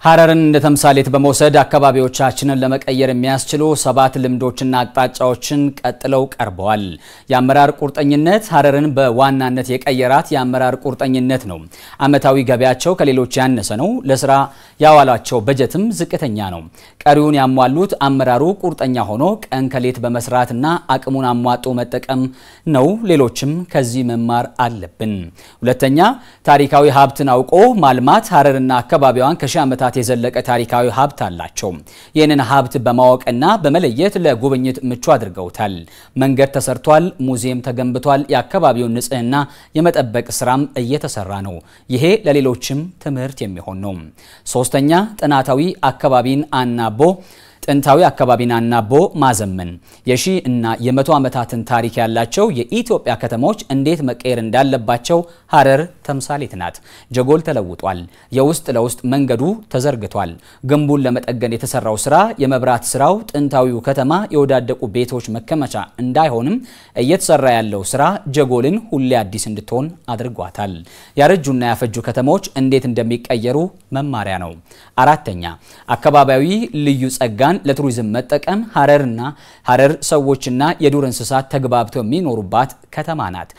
ሐረርን እንደ ተምሳሌት በመውሰድ አካባቢዎቻችንን ለመቀየር የሚያስችሉ 7 ልምዶችና አቅጣጫዎችን ቀጥለው ቀርበዋል። የአመራር ቁርጠኝነት ሐረርን በዋናነት የቀየራት የአመራር ቁርጠኝነት ነው። አመታዊ ገቢያቸው ከሌሎች ያነሰ ነው። ለስራ ያዋላቸው በጀትም ዝቅተኛ ነው። ቀሪውን ያሟሉት አመራሩ ቁርጠኛ ሆኖ ቀን ከሌት በመስራትና አቅሙን አሟጦ መጠቀም ነው። ሌሎችም ከዚህ መማር አለብን። ሁለተኛ ታሪካዊ ሀብትን አውቆ ማልማት። ሐረርና አካባቢዋን ከሺህ ዓመታት የዘለቀ ታሪካዊ ሀብት አላቸው። ይህንን ሀብት በማወቅና በመለየት ለጉብኝት ምቹ አድርገውታል። መንገድ ተሰርቷል፣ ሙዚየም ተገንብቷል። የአካባቢውን ንጽህና የመጠበቅ ስራም እየተሰራ ነው። ይሄ ለሌሎችም ትምህርት የሚሆን ነው። ሶስተኛ ጥናታዊ አካባቢን አናቦ ጥንታዊ አካባቢን አናቦ ማዘመን። የሺህ እና የመቶ ዓመታትን ታሪክ ያላቸው የኢትዮጵያ ከተሞች እንዴት መቀየር እንዳለባቸው ሐረር ተምሳሌት ናት። ጀጎል ተለውጧል። የውስጥ ለውስጥ መንገዱ ተዘርግቷል። ግንቡን ለመጠገን የተሰራው ስራ፣ የመብራት ስራው ጥንታዊው ከተማ የወዳደቁ ቤቶች መከመቻ እንዳይሆንም እየተሰራ ያለው ስራ ጀጎልን ሁሌ አዲስ እንድትሆን አድርጓታል። ያረጁና ያፈጁ ከተሞች እንዴት እንደሚቀየሩ መማሪያ ነው። አራተኛ አካባቢያዊ ልዩ ጸጋ ለቱሪዝም መጠቀም። ሐረር ሰዎችና የዱር እንስሳት ተግባብተው የሚኖሩባት ከተማ ናት።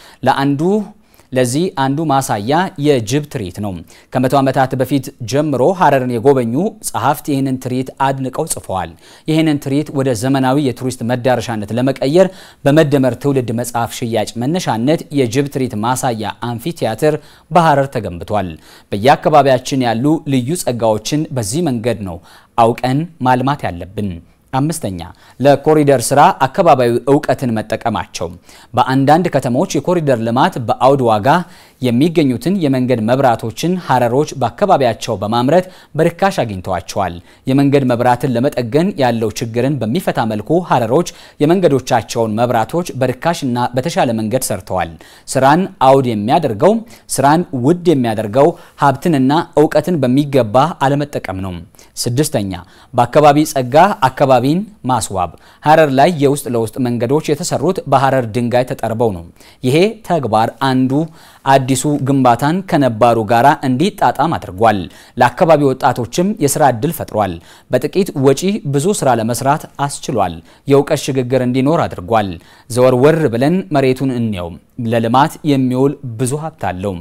ለዚህ አንዱ ማሳያ የጅብ ትርኢት ነው። ከመቶ ዓመታት በፊት ጀምሮ ሐረርን የጎበኙ ጸሐፍት ይህንን ትርኢት አድንቀው ጽፈዋል። ይህንን ትርኢት ወደ ዘመናዊ የቱሪስት መዳረሻነት ለመቀየር በመደመር ትውልድ መጽሐፍ ሽያጭ መነሻነት የጅብ ትርኢት ማሳያ አምፊ ቲያትር በሐረር ተገንብቷል። በየአካባቢያችን ያሉ ልዩ ጸጋዎችን በዚህ መንገድ ነው አውቀን ማልማት ያለብን። አምስተኛ ለኮሪደር ስራ አካባቢያዊ ዕውቀትን መጠቀማቸው። በአንዳንድ ከተሞች የኮሪደር ልማት በአውድ ዋጋ የሚገኙትን የመንገድ መብራቶችን ሐረሮች በአካባቢያቸው በማምረት በርካሽ አግኝተዋቸዋል። የመንገድ መብራትን ለመጠገን ያለው ችግርን በሚፈታ መልኩ ሐረሮች የመንገዶቻቸውን መብራቶች በርካሽና በተሻለ መንገድ ሰርተዋል። ስራን ስራን ውድ የሚያደርገው ሀብትንና ዕውቀትን በሚገባ አለመጠቀም ነው። ስድስተኛ በአካባቢ ጸጋ አካባቢን ማስዋብ። ሐረር ላይ የውስጥ ለውስጥ መንገዶች የተሰሩት በሐረር ድንጋይ ተጠርበው ነው። ይሄ ተግባር አንዱ አዲሱ ግንባታን ከነባሩ ጋራ እንዲጣጣም አድርጓል። ለአካባቢ ወጣቶችም የሥራ ዕድል ፈጥሯል። በጥቂት ወጪ ብዙ ስራ ለመስራት አስችሏል። የእውቀት ሽግግር እንዲኖር አድርጓል። ዘወርወር ብለን መሬቱን እንየው። ለልማት የሚውል ብዙ ሀብት አለው።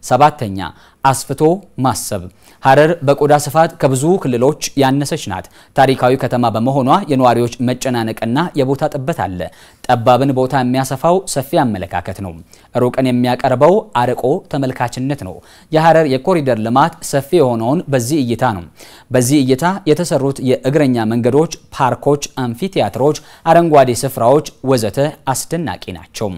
ሰባተኛ አስፍቶ ማሰብ። ሐረር በቆዳ ስፋት ከብዙ ክልሎች ያነሰች ናት። ታሪካዊ ከተማ በመሆኗ የነዋሪዎች መጨናነቅና የቦታ ጥበት አለ። ጠባብን ቦታ የሚያሰፋው ሰፊ አመለካከት ነው። ሩቅን የሚያቀርበው አርቆ ተመልካችነት ነው። የሐረር የኮሪደር ልማት ሰፊ የሆነውን በዚህ እይታ ነው። በዚህ እይታ የተሰሩት የእግረኛ መንገዶች፣ ፓርኮች፣ አምፊ ቲያትሮች፣ አረንጓዴ ስፍራዎች ወዘተ አስደናቂ ናቸው።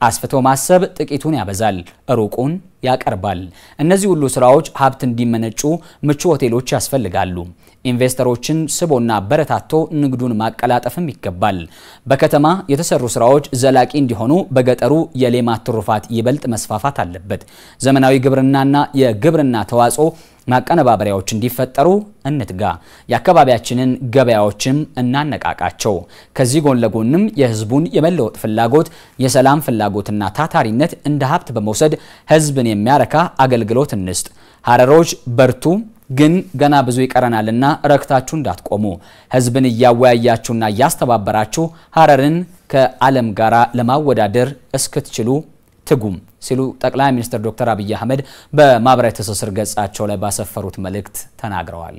አስፍቶ ማሰብ ጥቂቱን ያበዛል፣ ሩቁን ያቀርባል። እነዚህ ሁሉ ስራዎች ሀብት እንዲመነጩ ምቹ ሆቴሎች ያስፈልጋሉ። ኢንቨስተሮችን ስቦና በረታቶ ንግዱን ማቀላጠፍም ይገባል። በከተማ የተሰሩ ስራዎች ዘላቂ እንዲሆኑ በገጠሩ የሌማት ትሩፋት ይበልጥ መስፋፋት አለበት። ዘመናዊ ግብርናና የግብርና ተዋጽኦ ማቀነባበሪያዎች እንዲፈጠሩ እንትጋ። የአካባቢያችንን ገበያዎችም እናነቃቃቸው። ከዚህ ጎን ለጎንም የህዝቡን የመለወጥ ፍላጎት፣ የሰላም ፍላጎትና ታታሪነት እንደ ሀብት በመውሰድ ህዝብን የሚያረካ አገልግሎት እንስጥ። ሐረሮች በርቱ፣ ግን ገና ብዙ ይቀረናልና ረክታችሁ እንዳትቆሙ። ህዝብን እያወያያችሁና እያስተባበራችሁ ሐረርን ከዓለም ጋራ ለማወዳደር እስክትችሉ ትጉም ሲሉ ጠቅላይ ሚኒስትር ዶክተር አብይ አህመድ በማህበራዊ ትስስር ገጻቸው ላይ ባሰፈሩት መልእክት ተናግረዋል።